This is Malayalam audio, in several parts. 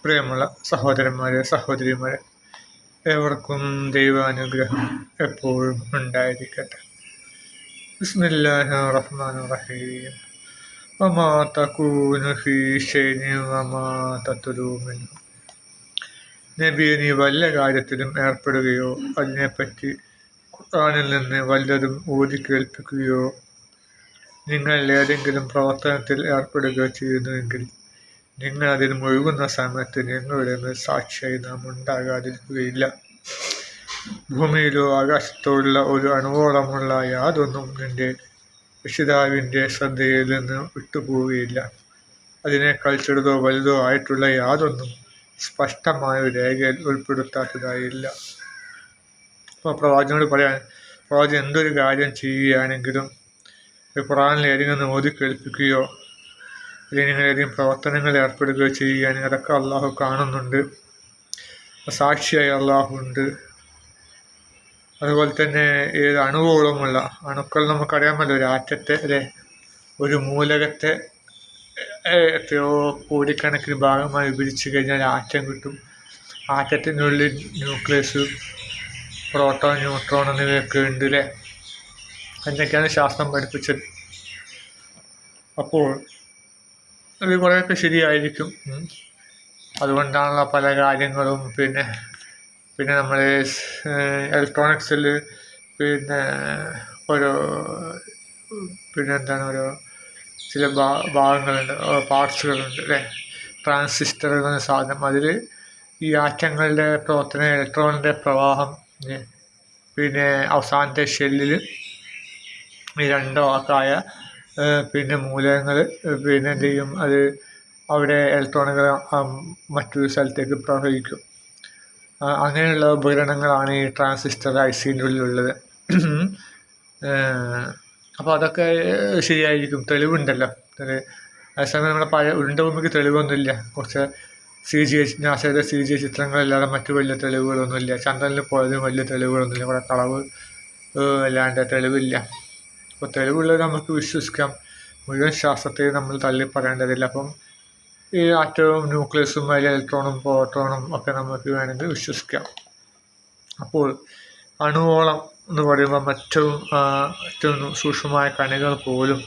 പ്രിയമുള്ള സഹോദരന്മാരെ, സഹോദരിമാരെ, ഏവർക്കും ദൈവാനുഗ്രഹം എപ്പോഴും ഉണ്ടായിരിക്കട്ടെ. ബിസ്മില്ലാഹിർ റഹ്മാനിർ റഹീം. വമാ തകൂനു ഫീ ശൈഇൻ വമാ തത്ലൂ മിൻഹു. നബിയെ, നീ വല്ല കാര്യത്തിലും ഏർപ്പെടുകയോ അതിനെപ്പറ്റി ഖുർആനിൽ നിന്ന് വല്ലതും ഓതി കേൾപ്പിക്കുകയോ നിങ്ങൾ ഏതെങ്കിലും പ്രവർത്തനത്തിൽ ഏർപ്പെടുകയോ ചെയ്യുന്നുവെങ്കിൽ നിങ്ങൾ അതിൽ മുഴുകുന്ന സമയത്ത് നിങ്ങളുടെ മേൽ സാക്ഷിയായി നാം ഉണ്ടാകാതിരിക്കുകയില്ല. ഭൂമിയിലോ ആകാശത്തോ ഉള്ള ഒരു അണുവോളമുള്ള യാതൊന്നും നിന്റെ രക്ഷിതാവിൻ്റെ ശ്രദ്ധയിൽ നിന്ന് വിട്ടുപോവുകയില്ല. അതിനേക്കാൾ ചെറുതോ വലുതോ ആയിട്ടുള്ള യാതൊന്നും സ്പഷ്ടമായ ഒരു രേഖയിൽ ഉൾപ്പെടുത്താത്തതായില്ല. അപ്പോൾ പ്രവാചകനോട് പറയാൻ, പ്രവാചകൻ എന്തൊരു കാര്യം ചെയ്യുകയാണെങ്കിലും ഖുർആനിൽ ഏതെങ്കിലും ഓതി കേൾപ്പിക്കുകയോ അല്ലെങ്കിൽ നിങ്ങൾ ഏതെങ്കിലും പ്രവർത്തനങ്ങളിൽ ഏർപ്പെടുകയോ ചെയ്യുകയാണെങ്കിൽ അതൊക്കെ അള്ളാഹു കാണുന്നുണ്ട്, സാക്ഷിയായി അള്ളാഹു ഉണ്ട്. അതുപോലെ തന്നെ ഏത് അണുവോളമുള്ള അണുക്കൾ നമുക്കറിയാമല്ലോ, ഒരു ആറ്റത്തെ ഒരു മൂലകത്തെ എത്രയോ കോടിക്കണക്കിന് ഭാഗമായി വിഭജിച്ച് കഴിഞ്ഞാൽ ആറ്റം കിട്ടും. ആറ്റത്തിനുള്ളിൽ ന്യൂക്ലിയസ്, പ്രോട്ടോൺ, ന്യൂട്രോൺ എന്നിവയൊക്കെ ഉണ്ട് അല്ലേ. എന്നൊക്കെയാണ് ശാസ്ത്രം പഠിപ്പിച്ചത്. അപ്പോൾ അത് കുറേയൊക്കെ ശരിയായിരിക്കും. അതുകൊണ്ടാണല്ലോ പല കാര്യങ്ങളും പിന്നെ നമ്മൾ ഇലക്ട്രോണിക്സിൽ ഓരോ ഓരോ ചില ഭാഗങ്ങളുണ്ട്, പാർട്സുകളുണ്ട് അല്ലേ. ട്രാൻസിസ്റ്റർ എന്ന സാധനം, അതിൽ ഈ ആറ്റങ്ങളുടെ പ്രവർത്തനം, ഇലക്ട്രോണിൻ്റെ പ്രവാഹം, അവസാനത്തെ ഷെല്ലിൽ ഈ രണ്ടോ ആക്കായ മൂലകങ്ങൾ എന്ത് ചെയ്യും, അത് അവിടെ ഇലക്ട്രോണുകൾ മറ്റൊരു സ്ഥലത്തേക്ക് പ്രവഹിക്കും. അങ്ങനെയുള്ള ഉപകരണങ്ങളാണ് ഈ ട്രാൻസിസ്റ്റർ ICൻ്റെ ഉള്ളിലുള്ളത്. അപ്പോൾ അതൊക്കെ ശരിയായിരിക്കും, തെളിവുണ്ടല്ലോ. അതേസമയം നമ്മുടെ പഴയ ഉരുണ്ടഭൂമിക്ക് തെളിവൊന്നുമില്ല. കുറച്ച് നാസയുടെ CGI ചിത്രങ്ങളല്ലാതെ മറ്റു വലിയ തെളിവുകളൊന്നുമില്ല. ചന്ദ്രനിൽ പോയതിന് വലിയ തെളിവുകളൊന്നുമില്ല. ഇവിടെ കളവ് അല്ലാണ്ട് തെളിവില്ല. അപ്പോൾ തെളിവുള്ളത് നമുക്ക് വിശ്വസിക്കാം. മുഴുവൻ ശാസ്ത്രത്തെയും നമ്മൾ തള്ളിപ്പറയേണ്ടതില്ല. അപ്പം ഈ ആറ്റവും ന്യൂക്ലിയസും അതിലെ ഇലക്ട്രോണും പ്രോട്ടോണും ഒക്കെ നമുക്ക് വേണമെങ്കിൽ വിശ്വസിക്കാം. അപ്പോൾ അണുവോളം എന്ന് പറയുമ്പോൾ ഏറ്റവും സൂക്ഷ്മമായ കണികൾ പോലും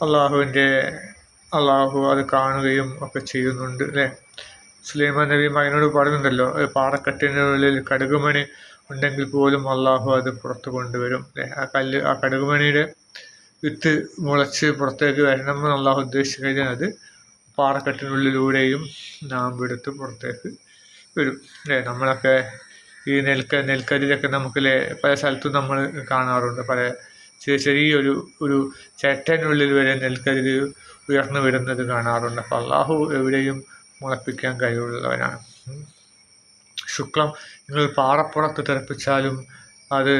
അള്ളാഹു അത് കാണുകയും ഒക്കെ ചെയ്യുന്നുണ്ട് അല്ലേ. സുലൈമാൻ നബി മകനോട് പറയുന്നുണ്ടല്ലോ, പാറക്കെട്ടിൻ്റെ ഉള്ളിൽ കടുകുമണി ഉണ്ടെങ്കിൽ പോലും അള്ളാഹു അത് പുറത്ത് കൊണ്ടുവരും അല്ലേ. ആ കടുകുമണിയുടെ വിത്ത് മുളച്ച് പുറത്തേക്ക് വരണമെന്ന് അള്ളാഹു ഉദ്ദേശിച്ചു കഴിഞ്ഞാൽ അത് പാറക്കെട്ടിനുള്ളിലൂടെയും നാം എടുത്ത് പുറത്തേക്ക് വരും അല്ലേ. നമ്മളൊക്കെ ഈ നെൽക്കതിരൊക്കെ നമുക്ക് പല സ്ഥലത്തും നമ്മൾ കാണാറുണ്ട്. പല ചെറിയൊരു ചേട്ടനുള്ളിൽ വരെ നെൽക്കതിര് ഉയർന്നു വരുന്നത് കാണാറുണ്ട്. അപ്പോൾ അള്ളാഹു എവിടെയും മുളപ്പിക്കാൻ കഴിവുള്ളവനാണ്. ശുക്ലം നിങ്ങൾ പാറപ്പുറത്ത് തെറിപ്പിച്ചാലും അത്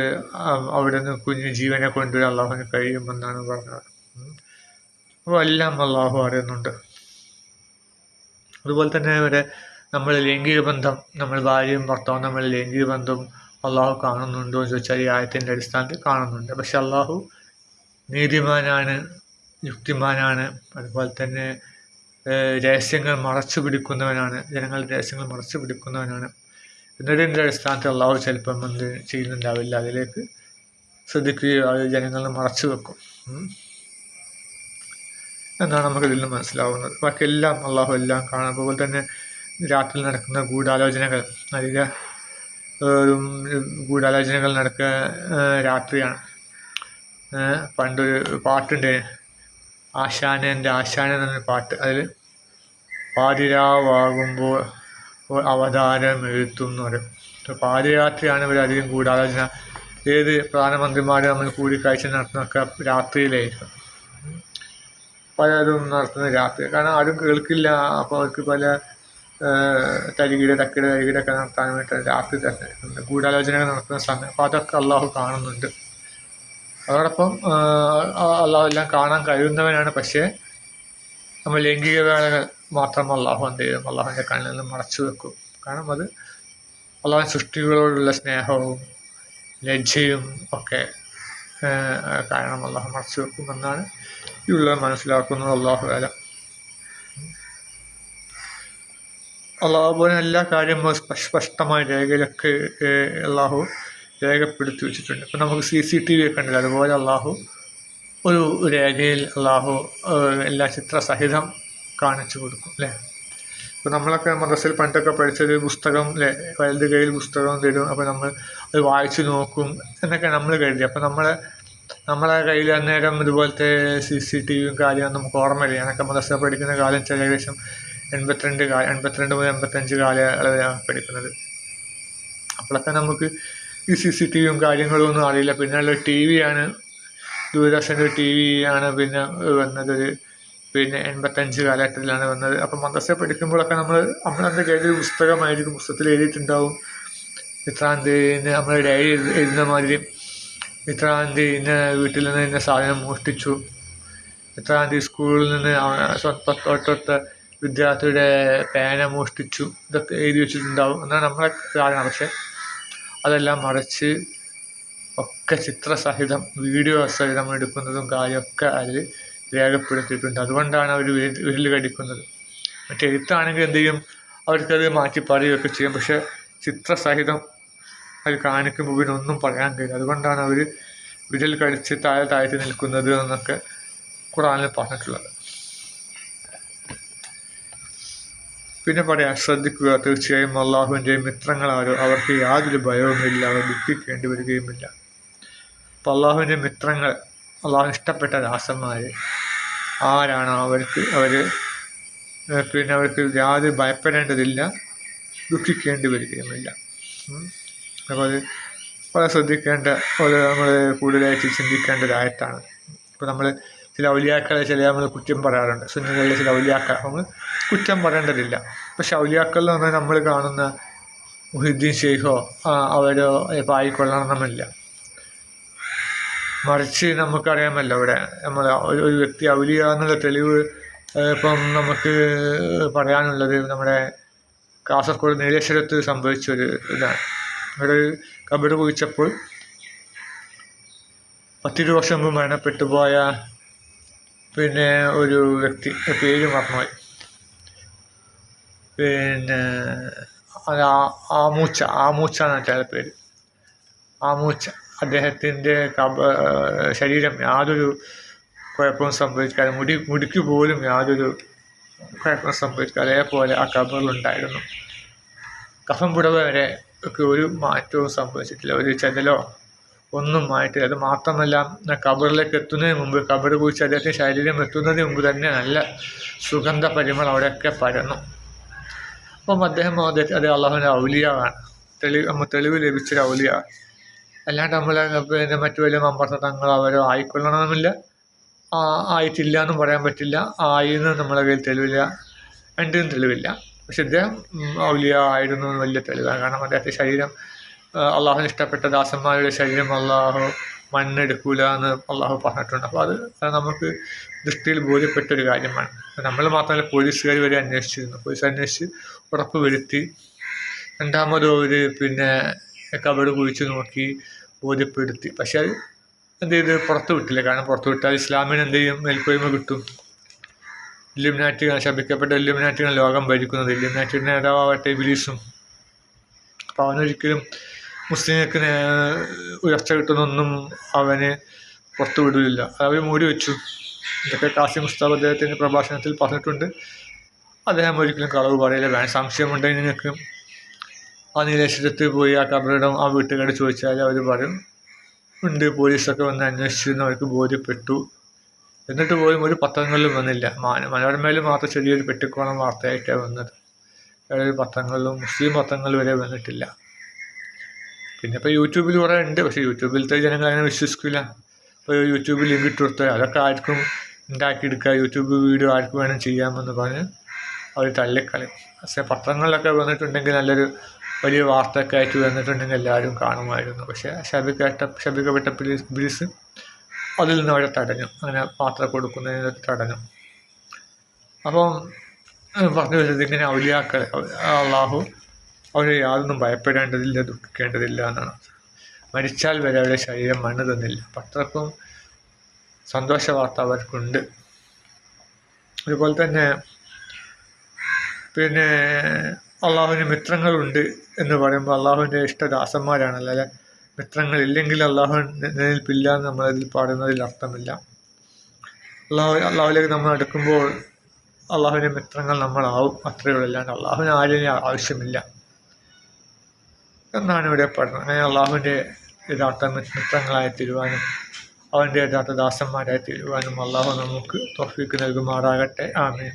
അവിടെ നിന്ന് കുഞ്ഞു ജീവനെ കൊണ്ടുവരാൻ അള്ളാഹുവിന് കഴിയുമെന്നാണ് പറഞ്ഞത്. അപ്പോൾ എല്ലാം അള്ളാഹു അറിയുന്നുണ്ട്. അതുപോലെ തന്നെ ഇവിടെ നമ്മൾ ലൈംഗിക ബന്ധം, നമ്മൾ ഭാര്യയും ഭർത്താവും നമ്മൾ ലൈംഗിക ബന്ധം അള്ളാഹു കാണുന്നുണ്ടോ എന്ന് ചോദിച്ചാൽ ഈ ആയത്തിൻ്റെ അടിസ്ഥാനത്തിൽ കാണുന്നുണ്ട്. പക്ഷെ അള്ളാഹു നീതിമാനാണ്, യുക്തിമാനാണ്. അതുപോലെ തന്നെ രഹസ്യങ്ങൾ മറച്ചു പിടിക്കുന്നവനാണ്, ജനങ്ങളുടെ രഹസ്യങ്ങൾ മറച്ചു പിടിക്കുന്നവനാണ്. എന്നതിൻ്റെ അടിസ്ഥാനത്തിൽ അള്ളാഹു ചിലപ്പം എന്ത് ചെയ്യുന്നുണ്ടാവില്ല, അതിലേക്ക് ശ്രദ്ധിക്കുകയോ അത് ജനങ്ങളിൽ മറച്ചു വെക്കും എന്നാണ് നമുക്കിതിൽ നിന്ന് മനസ്സിലാവുന്നത്. ബാക്കിയെല്ലാം അള്ളാഹു എല്ലാം കാണും. അതുപോലെ തന്നെ രാത്രിയിൽ നടക്കുന്ന ഗൂഢാലോചനകൾ, ഗൂഢാലോചനകൾ നടക്കുക രാത്രിയാണ്. പണ്ടൊരു പാട്ടുണ്ട്, ആശാനെൻ്റെ ആശാന എന്നൊരു പാട്ട്. അതിൽ പാതിരാവാകുമ്പോൾ അവതാരം എഴുത്തും എന്ന് പറയും. പാതിരാത്രിയാണ് ഇവരധികം ഗൂഢാലോചന. ഏത് പ്രധാനമന്ത്രിമാർ നമ്മൾ കൂടിക്കാഴ്ച നടത്തുന്നതൊക്കെ രാത്രിയിലായിരിക്കും. പലരും നടത്തുന്നത് രാത്രി, കാരണം ആരും കേൾക്കില്ല. അപ്പോൾ അവർക്ക് പല തരികിടൊക്കെ നടത്താൻ വേണ്ടിയിട്ട് രാത്രി തന്നെ ഗൂഢാലോചനകൾ നടത്തുന്ന സമയം. അപ്പോൾ അതൊക്കെ അള്ളാഹു കാണുന്നുണ്ട്. അതോടൊപ്പം അള്ളാഹു എല്ലാം കാണാൻ കഴിയുന്നവനാണ്. പക്ഷേ നമ്മൾ ലൈംഗിക വേളകൾ മാത്രം അള്ളാഹു എന്ത് ചെയ്യും, അള്ളാഹുവിൻ്റെ കണ്ണിൽ നിന്ന് മറച്ചു വെക്കും. കാരണം അത് അള്ളാഹു സൃഷ്ടികളോടുള്ള സ്നേഹവും ലജ്ജയും ഒക്കെ കാരണം അള്ളാഹു മറച്ചു വെക്കുമെന്നാണ് ഇവർ മനസ്സിലാക്കുന്നത്. അള്ളാഹു അലം. അള്ളാഹുവിന് എല്ലാ കാര്യവും സ്പഷ്ടമായ രേഖയിലൊക്കെ അള്ളാഹു രേഖപ്പെടുത്തി വെച്ചിട്ടുണ്ട്. ഇപ്പം നമുക്ക് CCTV ഒക്കെ ഉണ്ടല്ലോ, അതുപോലെ അള്ളാഹു ഒരു രേഖയിൽ അള്ളാഹു എല്ലാ ചിത്രസഹിതം കാണിച്ചു കൊടുക്കും അല്ലേ. ഇപ്പോൾ നമ്മളൊക്കെ മദ്രസയിൽ പണ്ടൊക്കെ പഠിച്ചൊരു പുസ്തകം അല്ലേ, വലത് കയ്യിൽ പുസ്തകം തരും, അപ്പോൾ നമ്മൾ അത് വായിച്ചു നോക്കും എന്നൊക്കെ നമ്മൾ കരുതി. അപ്പോൾ നമ്മളെ കയ്യിൽ അന്നേരം ഇതുപോലത്തെ CCTV കാര്യം നമുക്ക് ഓർമ്മയില്ല. ഞാനൊക്കെ മദ്രസ പഠിക്കുന്ന കാലം ഏകദേശം 82 മുതൽ 85 കാലയളവിലാണ് പഠിക്കുന്നത്. അപ്പോഴൊക്കെ നമുക്ക് ഈ CCTV കാര്യങ്ങളും ഒന്നും അറിയില്ല. പിന്നെയുള്ള TV ആണ്, ദൂരദർശൻ്റെ TV ആണ് പിന്നെ വന്നത്, പിന്നെ 85 കാലഘട്ടത്തിലാണ് വന്നത്. അപ്പം മദ്രസ പഠിക്കുമ്പോഴൊക്കെ നമ്മളെന്താ കയ്യിൽ പുസ്തകമായിരിക്കും, പുസ്തകത്തിൽ എഴുതിയിട്ടുണ്ടാവും ഇത്രാം തീയതി നമ്മൾ ഡയറി എഴുതുന്ന മാതിരി ഇത്രാം തീയതി ഇന്ന വീട്ടിൽ നിന്ന് ഇന്ന സാധനം മോഷ്ടിച്ചു, ഇത്രാം തീയതി സ്കൂളിൽ നിന്ന് തൊട്ടടുത്ത വിദ്യാർത്ഥിയുടെ പേന മോഷ്ടിച്ചു, ഇതൊക്കെ എഴുതി വെച്ചിട്ടുണ്ടാവും എന്നാണ് നമ്മളെ ധാരണ. പക്ഷെ അതെല്ലാം മറിച്ച് ഒക്കെ ചിത്രസഹിതം വീഡിയോ സഹിതം എടുക്കുന്നതും കാര്യമൊക്കെ അതിൽ രേഖപ്പെടുത്തിയിട്ടുണ്ട്. അതുകൊണ്ടാണ് അവർ വിരൽ കടിക്കുന്നത്. മറ്റേ എഴുത്താണെങ്കിൽ എന്ത് ചെയ്യും, അവർക്കത് മാറ്റി പറയുകയൊക്കെ ചെയ്യും. പക്ഷെ ചിത്രസഹിതം അത് കാണിക്കുമ്പോൾ ഇവരൊന്നും പറയാൻ കഴിയും. അതുകൊണ്ടാണ് അവർ വിരൽ കടിച്ച് താഴ്ത്തി നിൽക്കുന്നത് എന്നൊക്കെ ഖുർആനിൽ പറഞ്ഞിട്ടുള്ളത്. പിന്നെ പറയാം, ശ്രദ്ധിക്കുക, തീർച്ചയായും അള്ളാഹുവിൻ്റെ മിത്രങ്ങളാരോ അവർക്ക് യാതൊരു ഭയവുമില്ല, അവർ ദുഃഖിക്കേണ്ടി വരികയുമില്ല. അപ്പോൾ അള്ളാഹുവിൻ്റെ മിത്രങ്ങൾ, അള്ളാഹു ഇഷ്ടപ്പെട്ട ദാസന്മാർ ആരാണോ അവർക്ക് യാതൊരു ഭയപ്പെടേണ്ടതില്ല, ദുഃഖിക്കേണ്ടി വരികയുമില്ല. അപ്പോൾ അത് വളരെ ശ്രദ്ധിക്കേണ്ട, നമ്മൾ കൂടുതലായിട്ട് ചിന്തിക്കേണ്ടതായിട്ടാണ്. ഇപ്പോൾ നമ്മൾ ചില ഔലിയാക്കളെ നമ്മൾ കുറ്റം പറയാറുണ്ട്. സുന്നികളിലെ ചില ഔലിയാക്കൾ നമ്മൾ കുറ്റം പറയേണ്ടതില്ല. പക്ഷെ ഔലിയാക്കൾ എന്ന് പറഞ്ഞാൽ നമ്മൾ കാണുന്ന മുഹിദ്ദീൻ ഷെയ്ഖോ അവരോ ഇപ്പോൾ ആയിക്കൊള്ളണമെന്നില്ല. മറിച്ച് നമുക്കറിയാമല്ലോ, ഇവിടെ നമ്മൾ ഒരു വ്യക്തി ഔലിയ എന്നുള്ള തെളിവ് ഇപ്പം നമുക്ക് പറയാനുള്ളത് നമ്മുടെ കാസർഗോഡ് നീലേശ്വരത്ത് സംഭവിച്ചൊരു ഇതാണ്. അവിടെ ഒരു കബറ് കുഴിച്ചപ്പോൾ 10 വർഷം മുമ്പ് മരണപ്പെട്ടു പോയ പിന്നെ ഒരു വ്യക്തി, പേര് മറന്നുപോയി, പിന്നെ അത് ആമൂച്ച എന്ന് വെച്ചാൽ പേര്, ആമൂച്ച. അദ്ദേഹത്തിൻ്റെ ശരീരം യാതൊരു കുഴപ്പവും സംഭവിക്കാതെ, മുടിക്ക് പോലും യാതൊരു കുഴപ്പവും സംഭവിക്കാതെ അതേപോലെ ആ ഖബറിലുണ്ടായിരുന്നു. കഫൻ പുടവ വരെ ഒക്കെ ഒരു മാറ്റവും സംഭവിച്ചിട്ടില്ല, ഒരു ചെതലോ ഒന്നും ആയിട്ടില്ല. അത് മാത്രമല്ല, ഖബറിലേക്ക് എത്തുന്നതിന് മുമ്പ്, ഖബർ കുഴിച്ച് അദ്ദേഹത്തിൻ്റെ ശരീരം എത്തുന്നതിന് മുമ്പ് തന്നെ നല്ല സുഗന്ധ പരിമളം അവിടെയൊക്കെ പരന്നു. അപ്പം അത് അള്ളാഹുവിൻ്റെ ഔലിയാണ്, തെളിവ് ലഭിച്ചൊരു ഔലിയാണ്. അല്ലാണ്ട് നമ്മളെ പിന്നെ മറ്റു വലിയ മമ്പർത്ത തങ്ങൾ അവരോ ആയിക്കൊള്ളണമെന്നില്ല, ആയിട്ടില്ല എന്നും പറയാൻ പറ്റില്ല, ആയിന്ന് നമ്മളെ കയ്യിൽ തെളിവില്ല, രണ്ടിനും തെളിവില്ല. പക്ഷെ ഇദ്ദേഹം ഔലിയ ആയിരുന്നു എന്ന് വലിയ തെളിവാണ്. കാരണം അദ്ദേഹത്തെ ശരീരം, അള്ളാഹുവിന് ഇഷ്ടപ്പെട്ട ദാസന്മാരുടെ ശരീരം അള്ളാഹു മണ്ണെടുക്കൂല എന്ന് അള്ളാഹു പറഞ്ഞിട്ടുണ്ട്. അപ്പോൾ അത് നമുക്ക് ദൃഷ്ടിയിൽ ബോധ്യപ്പെട്ടൊരു കാര്യമാണ്. നമ്മൾ മാത്രമല്ല, പോലീസുകാർ വരെ അന്വേഷിച്ചിരുന്നു. പോലീസ് അന്വേഷിച്ച് ഉറപ്പ് വരുത്തി. രണ്ടാമത് ഒരു പിന്നെ കബറ് കുഴിച്ച് നോക്കി ബോധ്യപ്പെടുത്തി. പക്ഷെ അത് എന്ത് ചെയ്ത് പുറത്തു വിട്ടില്ല. കാരണം പുറത്തു വിട്ടാൽ ഇസ്ലാമിന് എന്ത് ചെയ്യും, മേൽക്കോയ്മ കിട്ടും. ഇല്ലുമിനാറ്റികൾ, ശപിക്കപ്പെട്ട ഇല്ലുമിനാറ്റികൾ ലോകം ഭരിക്കുന്നത്. ഇല്ലുമിനാറ്റിയുടെ നേതാവാവട്ടെ ഇബ്ലീസും. അപ്പോൾ അവനൊരിക്കലും മുസ്ലിങ്ങൾക്ക് ഉയർച്ച കിട്ടുന്നൊന്നും അവന് പുറത്തു വിടില്ല, അവർ മൂടി വെച്ചു. ഇതൊക്കെ കാസിം ഉസ്താദ് അദ്ദേഹത്തിൻ്റെ പ്രഭാഷണത്തിൽ പറഞ്ഞിട്ടുണ്ട്. അദ്ദേഹം ഒരിക്കലും കളവ് പറയില്ല. സംശയമുണ്ടെങ്കിൽ നിങ്ങൾക്ക് ആ നീലേശ്വരത്ത് പോയി ആ കബറിടം ആ വീട്ടുകാർ ചോദിച്ചാൽ അവർ പറയും ഉണ്ട്, പോലീസൊക്കെ വന്ന് അന്വേഷിച്ചിരുന്നു, അവർക്ക് ബോധ്യപ്പെട്ടു. എന്നിട്ട് പോലും ഒരു പത്രങ്ങളിലും വന്നില്ല. മനോരമയിലും മാത്രം ചെറിയൊരു പെട്ടിക്കോണം വാർത്തയായിട്ടാണ് വന്നത്. വേറൊരു പത്രങ്ങളിലും, മുസ്ലിം പത്രങ്ങൾ വരെ വന്നിട്ടില്ല. പിന്നെ ഇപ്പോൾ യൂട്യൂബിൽ കുറേ ഉണ്ട്, പക്ഷേ യൂട്യൂബിലത്തെ ജനങ്ങൾ അങ്ങനെ വിശ്വസിക്കില്ല. ഇപ്പോൾ യൂട്യൂബിൽ ലിങ്ക് ഇട്ട് കൊടുത്താൽ അതൊക്കെ ആർക്കും ഉണ്ടാക്കിയെടുക്കുക, യൂട്യൂബ് വീഡിയോ ആർക്ക് വേണം ചെയ്യാമെന്ന് പറഞ്ഞ് അവർ തള്ളിക്കളയും. പക്ഷേ പത്രങ്ങളിലൊക്കെ വന്നിട്ടുണ്ടെങ്കിൽ നല്ലൊരു വലിയ വാർത്തയൊക്കെ ആയിട്ട് വന്നിട്ടുണ്ടെങ്കിൽ എല്ലാവരും കാണുമായിരുന്നു. പക്ഷേ ശപിക്കപ്പെട്ട ഇബ്ലീസ് അതിൽ നിന്ന് അവരെ തടഞ്ഞു, അങ്ങനെ വാർത്ത കൊടുക്കുന്നതിന് തടഞ്ഞു. അപ്പം പറഞ്ഞു വരുന്നത് ഇങ്ങനെ ഔലിയാക്കൾ അള്ളാഹു അവരെ യാതൊന്നും ഭയപ്പെടേണ്ടതില്ല, ദുഃഖിക്കേണ്ടതില്ല എന്നാണ്. മരിച്ചാൽ വരെ അവരുടെ ശരീരം മണ്ണ് തന്നില്ല. അത്രക്കും സന്തോഷ വാർത്ത അവർക്കുണ്ട്. അതുപോലെ തന്നെ പിന്നെ അള്ളാഹുവിന് മിത്രങ്ങളുണ്ട് എന്ന് പറയുമ്പോൾ അള്ളാഹുവിൻ്റെ ഇഷ്ടദാസന്മാരാണല്ലോ അല്ലെ. മിത്രങ്ങളില്ലെങ്കിൽ അള്ളാഹു നിലനിൽപ്പില്ല എന്ന് നമ്മളതിൽ പാടുന്നതിൽ അർത്ഥമില്ല. അള്ളാഹുലേക്ക് നമ്മൾ അടുക്കുമ്പോൾ അള്ളാഹുവിൻ്റെ മിത്രങ്ങൾ നമ്മളാവും, അത്രയേ ഉള്ളൂ. അല്ലാണ്ട് അള്ളാഹുവിന് ആരെയും ആവശ്യമില്ല എന്നാണ് ഇവിടെ പറയുന്നത്. അങ്ങനെ അള്ളാഹുവിൻ്റെ യഥാർത്ഥ മിത്രങ്ങളായി തീരുവാനും അവൻ്റെ യഥാർത്ഥ ദാസന്മാരായി തീരുവാനും അള്ളാഹു നമുക്ക് തൗഫീക്ക് നൽകുമാറാകട്ടെ. ആമീൻ.